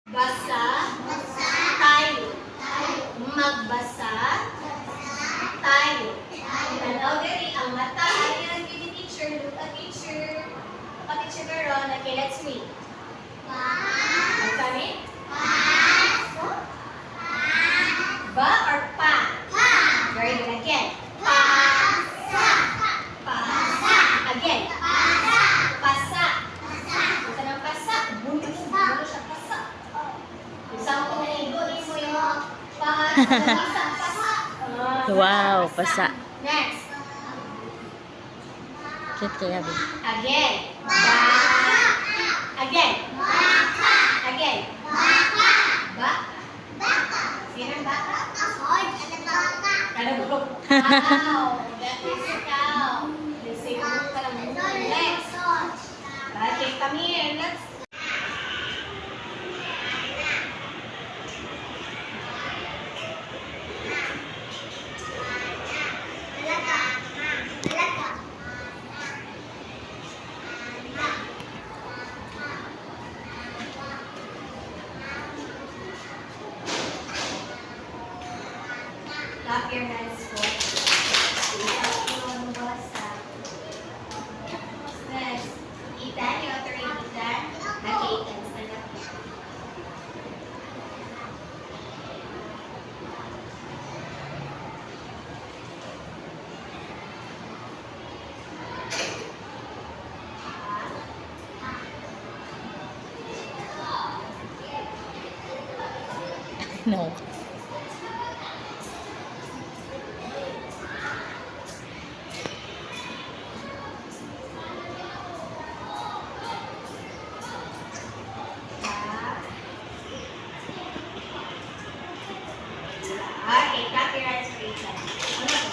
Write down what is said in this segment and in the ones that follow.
Basa, tayo. Magbasa, tayo. Tanaw diri ang mata. Ayan, give teacher. Look at teacher. Look at teacher Veron. Okay, let's read. Ang kami? Ba or pa? Very good. Again. Pasa. Again. Pasa. Ito ng pasa. Bulo siya pasa. Sampung libo mo yung pasa. Wow, pasa. Next. Cute kaya ba? Again. Again. Again. Ba? Sino ang baka? Kalabulok. Cow. That is a cow. Siguro kalabulok. Next. Okay, come here. Let's. Clap your hands for next. Ethan, you have to read Ethan. Okay, Ethan, stand up. No. Okay, clap your hands for Ethan.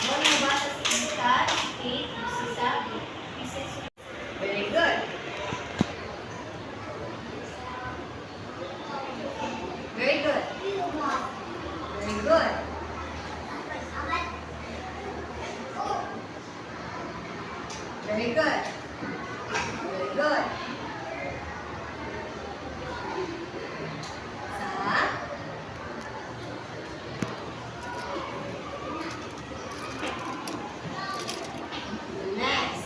Ano yung basa si Ethan? Eight, sisa, pieces. Very good. Very good. Very good. Very good. Very good. Sa. Next.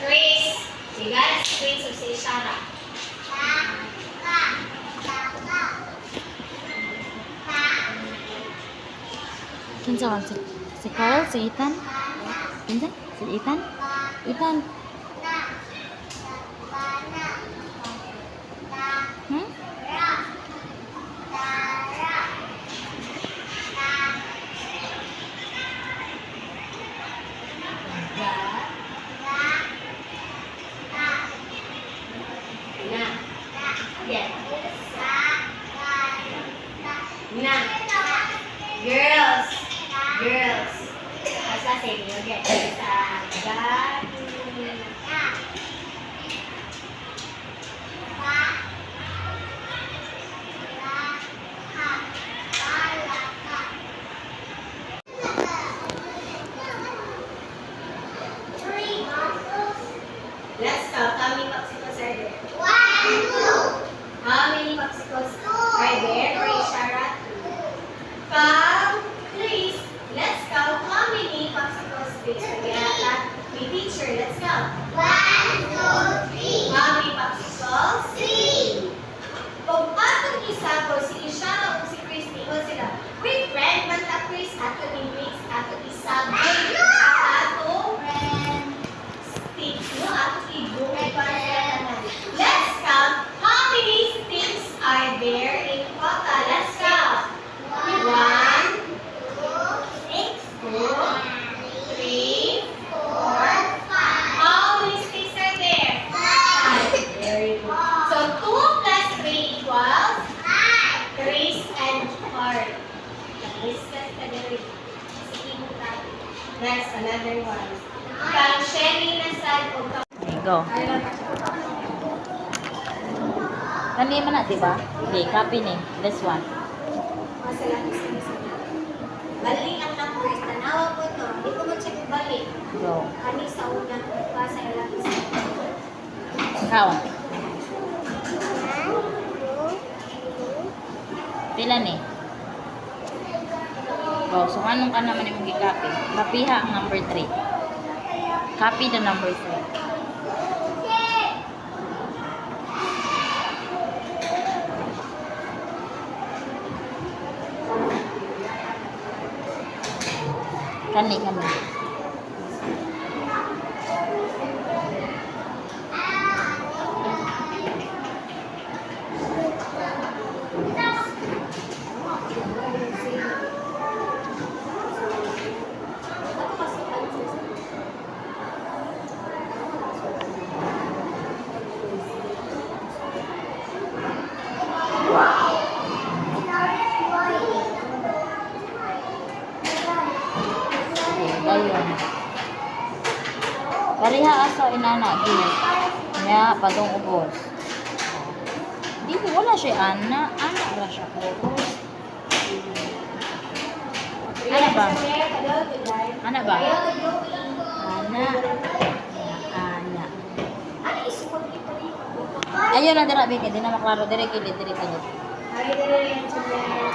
Trace. You gotta trace or say Shara. Kinsa man si Carl, si Ethan? Kinsa? Si Ethan? Ethan. Hmm? Na. Yes. Na. Girls. Girls. Basta say me again. Sa. Next, another one. Kang Shelly na sad o kang... Okay, go. Kani man na, diba? Okay, copy ni. This one. Balik ang numbers. Tanawa ko to. Hindi ko mag-check kung balik. Go. Kani sa unang basa ilang isa. Count. Pila ni? Go. So, anong ka naman yung mag-copy? Kapiha ang number 3. Copy the number 3. Kani. Ayun. Kaliha aso inana di. Nya padong ubos. Di wala siya ana ra siya ko. Ana ba? Ana ba? Ana. Ayun na dira bigay di na maklaro dire kilid.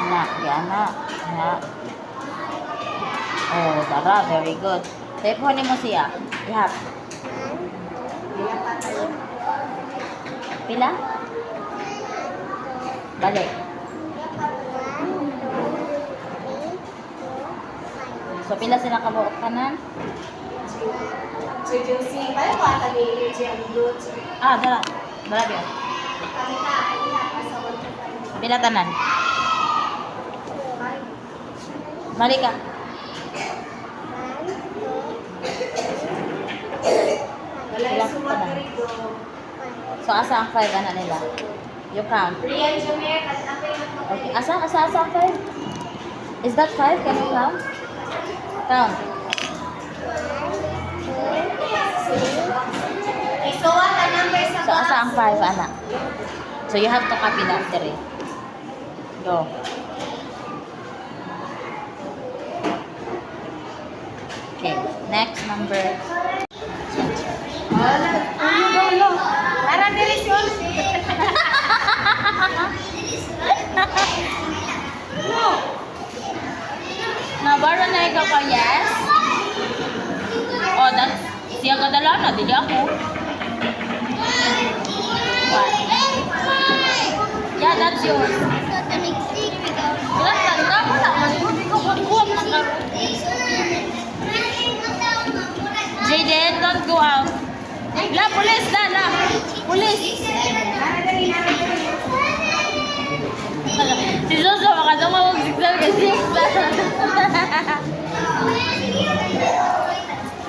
Ana, di ana. Ana. Oh, tara, very good. Teleponin mo siya. Ihap. Pila? Balik. So, pila sila kabuok kanan? So, Josie, paano ka tabi yung blood? Ah, dala. Dala biya. Pila tanan? Balik ka. So, asa ang 5 ana nila? You count. Okay, asa ang 5? Is that 5? Can you count? Count. So, asa ang 5 ana? So, you have to copy that 3. Go. Okay, next number. Parang delisyon. Nabara na ikaw pa, yes? Oh, that's siya kadala na, dili ako. What? Yeah, that's yours. Wala, tanda mo lang. Hindi ko magkuwag ng karo. Jaden, don't go out. La, police na, la. Police. Si Zozo, makasama mag-sigsal kasi.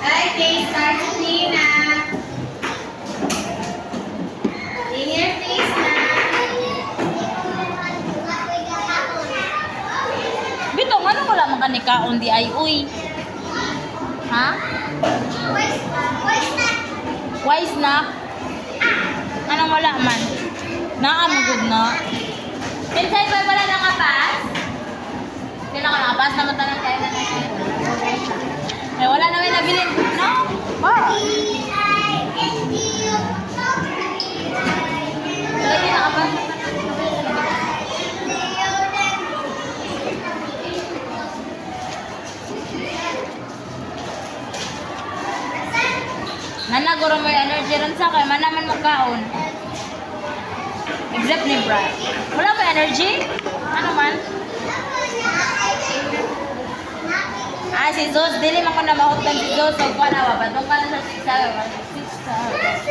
Okay, start Nina. In your face na. Bitong, ano wala makanikaon di ay, uy? Ha? Why snack? Anong wala man? Naamugod na. Pinsay ba wala nakapas? Hindi na ka nakapas naman tanong kayo na natin. Eh, wala namin nabilin. No? Ba? Lagi nakapas. Nanaguro mo yung energy rin sa kay manaman magkaon. Except ni Brad. Wala ba energy? Ano man? Ah, si Zos. Dili man ko na mahutan si Zos. So, kung na, batong ka na sa 6 hours. 6 hours.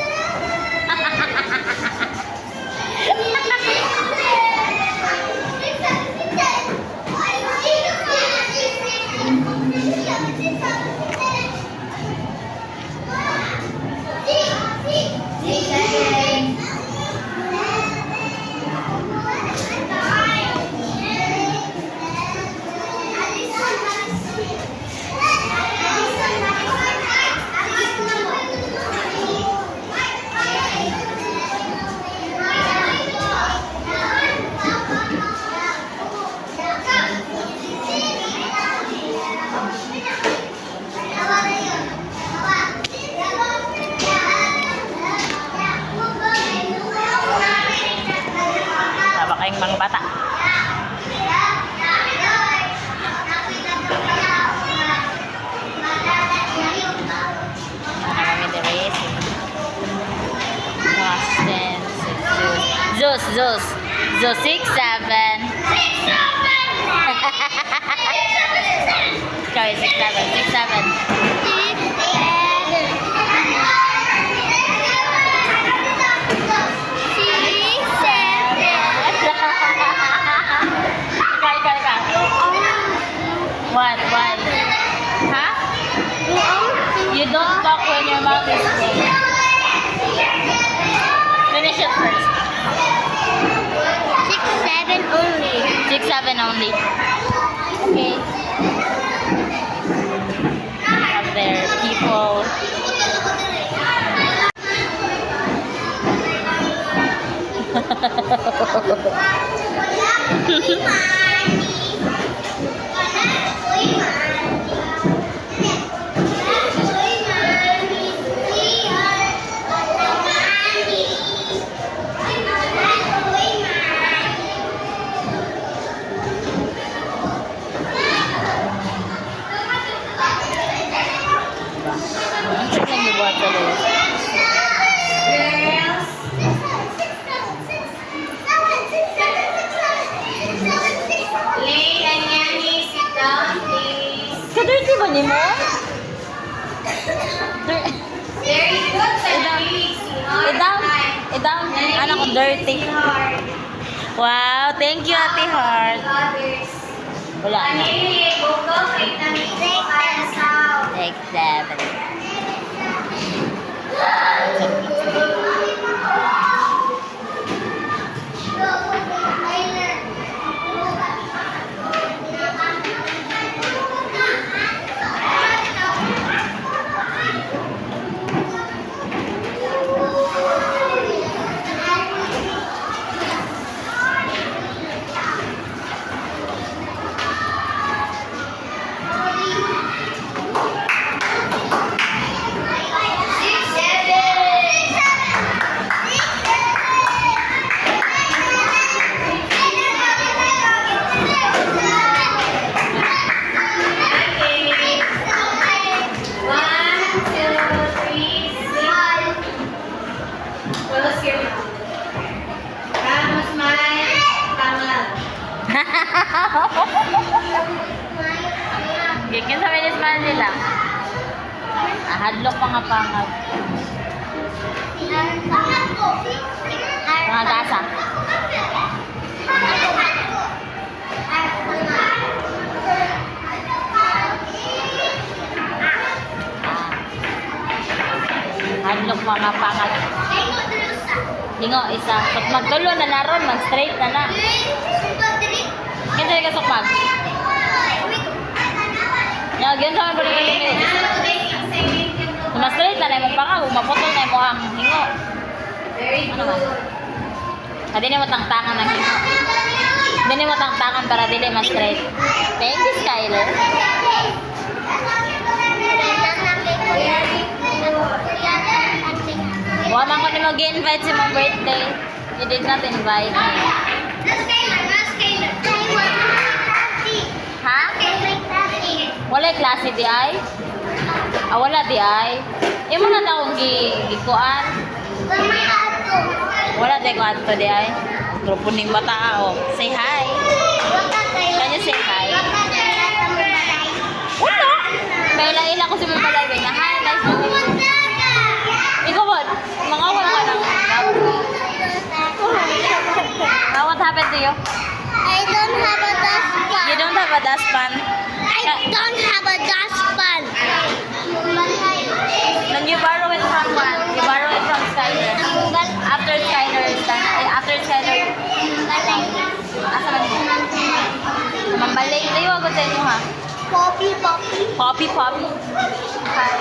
Marami the race. Boston. Zeus. Zeus. Zeus 6, 7. Ikaw 6, 7. 6, 7. Ikaw. What? Why? Huh? You don't talk when your mouth is full. Finish it first. 6, 7 only. 6, 7 only. Okay. Have their people. Ang trip lang yung buhat sa loob. Girls. Lay and Yanni, sit down, please. Kadirty ba ni mo? Very good, Sandy. Idam, anak ko dirty. Wow, thank you, Ate Heart. Others. Wala na. Anili, buko, kay Tamiko, Arasaw. 6, 7. Gikin sa Venice Manila. Hadlok mga pangag. Mga gasa. Hadlok mga pangag. Lingo, isa. Pag magtulo na naron, mag-straight na na. Kinsa ka sukmag? Yan sa mga balik ni. Mas straight na mo pangag, maputol na mo ang hingo. Very Ano ba? good. Hindi mo tangtangan ang hingo. Hindi mo tangtangan para dili mas straight. Thank you, Skyler. Very good. Huwag man ko ni mag-invite si mong birthday. You did not invite me. Ha? Wala klase di ay? Wala di ay? Imo na akong gikuan. Wala di ko ato di ay? Grupo ning bata oh. Say hi. Can you say hi? Wala. Kaila-ila ko si mong balay. Na hi, nice to meet you. Ikaw ba? Mga wala ka lang. What happened to you? I don't have a dustpan. You don't have a dustpan? I don't have a dustpan. Then you borrow it from one. You borrow it from Skyler. After Skyler is done. After Skyler. Asa man mo? Mambalik. Tayo agad sa inyo ha. Poppy. Poppy. Hi.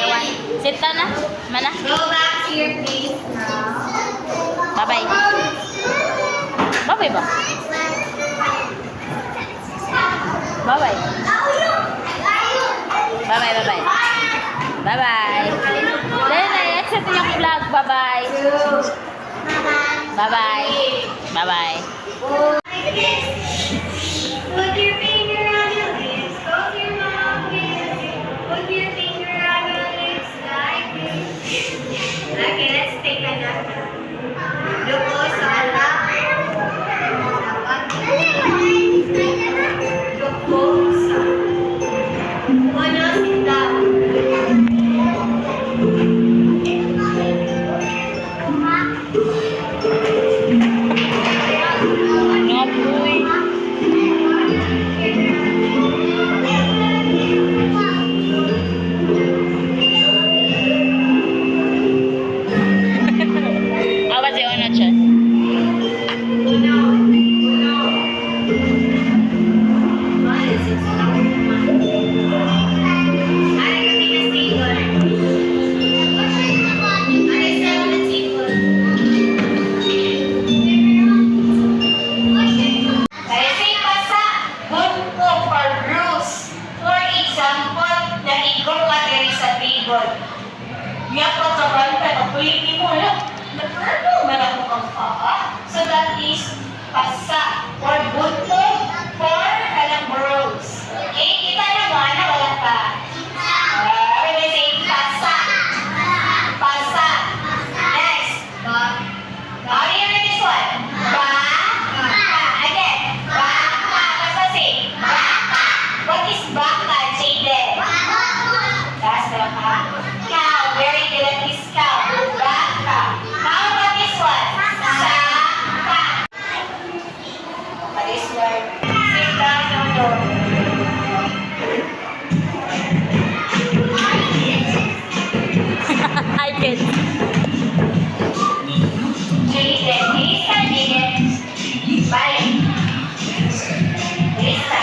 Ewan. Sit down na. Mana? Go back to your place now. Bye-bye. Bye-bye ba? Bye-bye. Bye-bye. Bye-bye. Dahil na, exit yung vlog. Bye-bye. Bye-bye. Bye-bye. Like this. Put your finger on your lips. Close your mouth. Put your finger on your lips like this. Okay, let's take another. Dugo sa dugo sa uno sila. Ngapoy. Awas yung ano siya. Uno. Ay, six lang naman. Ay, kami na single. Ay, seven na single. Kaya say pasa, bunko or bruise. For example, naigong ka diri sa table. Nga pa sa banta, nakuliti mo lang. Nagkano man ako ang paa? So that is pasa or bunko for kalang bruise. Okay, kita naman na wala ka. When I say pasa. Pasa. Next. How do you read this one? Again. Baka. Say. Baka. What is baka, Jaden? That's the cow. Very good at this cow. Baka. How about this one? Saka. This word. Sit down, no. I can. Jaden. Lisa, Jaden. Bye. Lisa.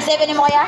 Seven mo kaya?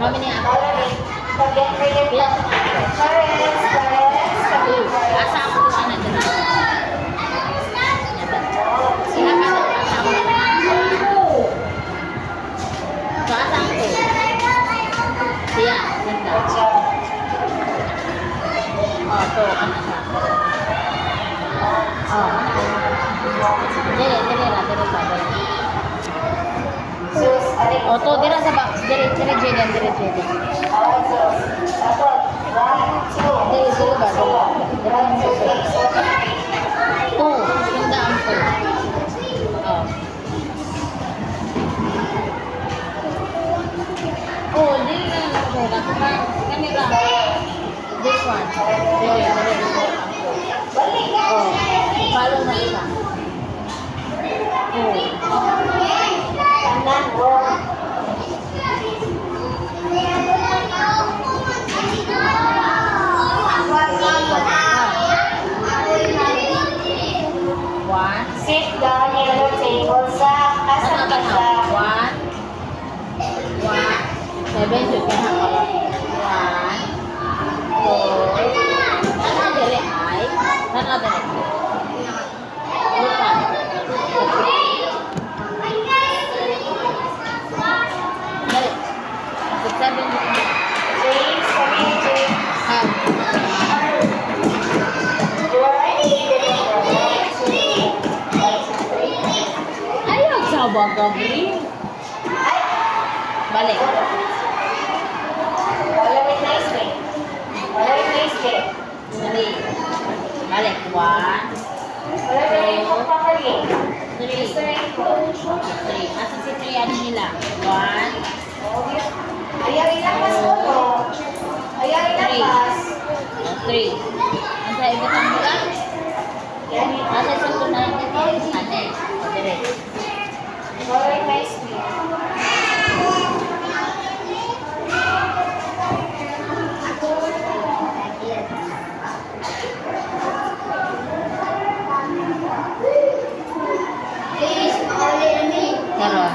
How many apples? Tolerate. Forget for your Clarence, Asa ako kung ano dyan. Sila ka na asa ako. So, asa ako. Siya, ganda. Oh, to, ano siya? Oh. Dire na. Sus, aling. Oh, to, dira sa box. Dire, Jaden. Sus. Tapos, 1, 2. Dire ba? Dire ang susunod. 2. Ganda ang 2. Oh. Oh, dire na lang ako. Kanila. This one. Dire. Balik ka. Oh. Follow na isa. Oh. Kanan, wrong. One. Sit down in the table sa Ano ba na? kasama. 1. 7 should be hang up. 1. 4. Ano dire ay? Ano dire? Bukan. Dali. 7. James, come here, James. You are ready. Ayaw sa bagabri. Balik. Follow it nicely. Follow it nicely. Dali. Balik. 1. Follow the rainbow properly. 3. Use the rainbow. 3. Asa si 3 ano nila? 1. Ayaw ilapas mo to. Ayaw ilapas. 3. Ang sa ibutang mo lang? Yan. Asa sa ito na lang dito? Ate. O, dire. Follow it nicely. Karon.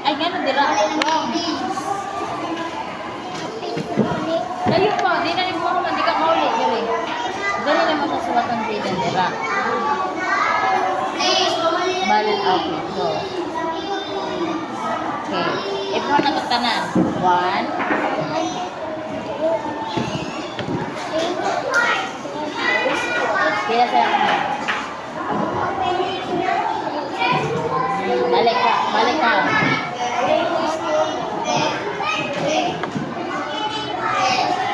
Ay, gano'n dira. Layo pa. Di na rin mo naman. Di ka kaulit. Dire. Dali naman sa suwatan dito. Dira. Balik. Okay. So. Okay. If mo natatanan. 1. Kaya sa balik ka. Balik ka.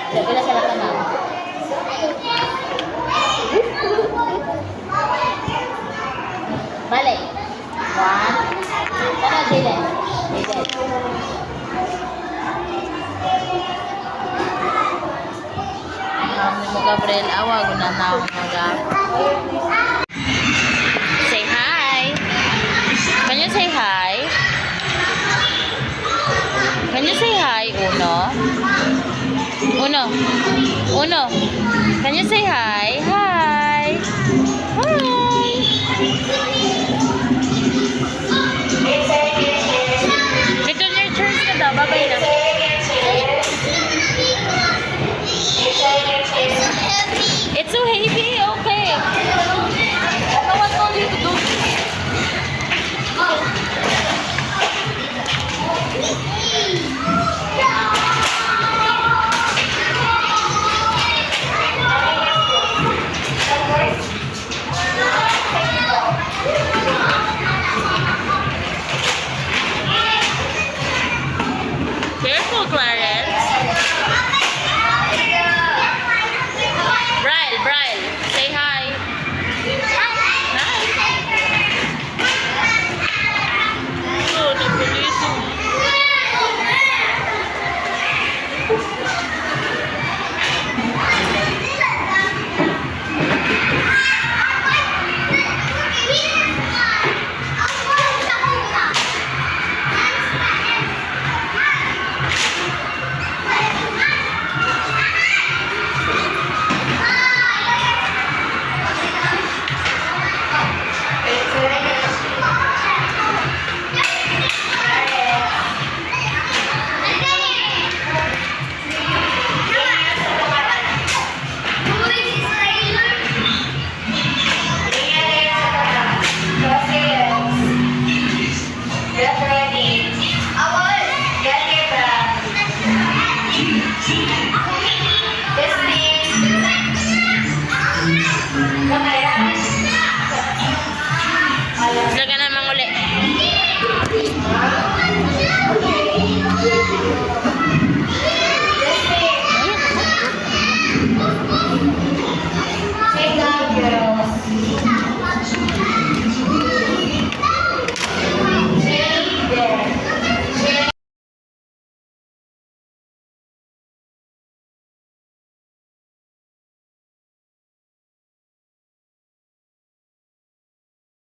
So, pila sa latanan. Balik. 1. Tara, Jaylen. Mo Gabriel, awag na na mga. Say hi. Can you say hi? Can you say hi, Uno? Uno. Can you say hi? Hi. Hi. Return your chairs na daw. Babay na. It's so heavy. Okay. No one told you to do. Careful, Clarence.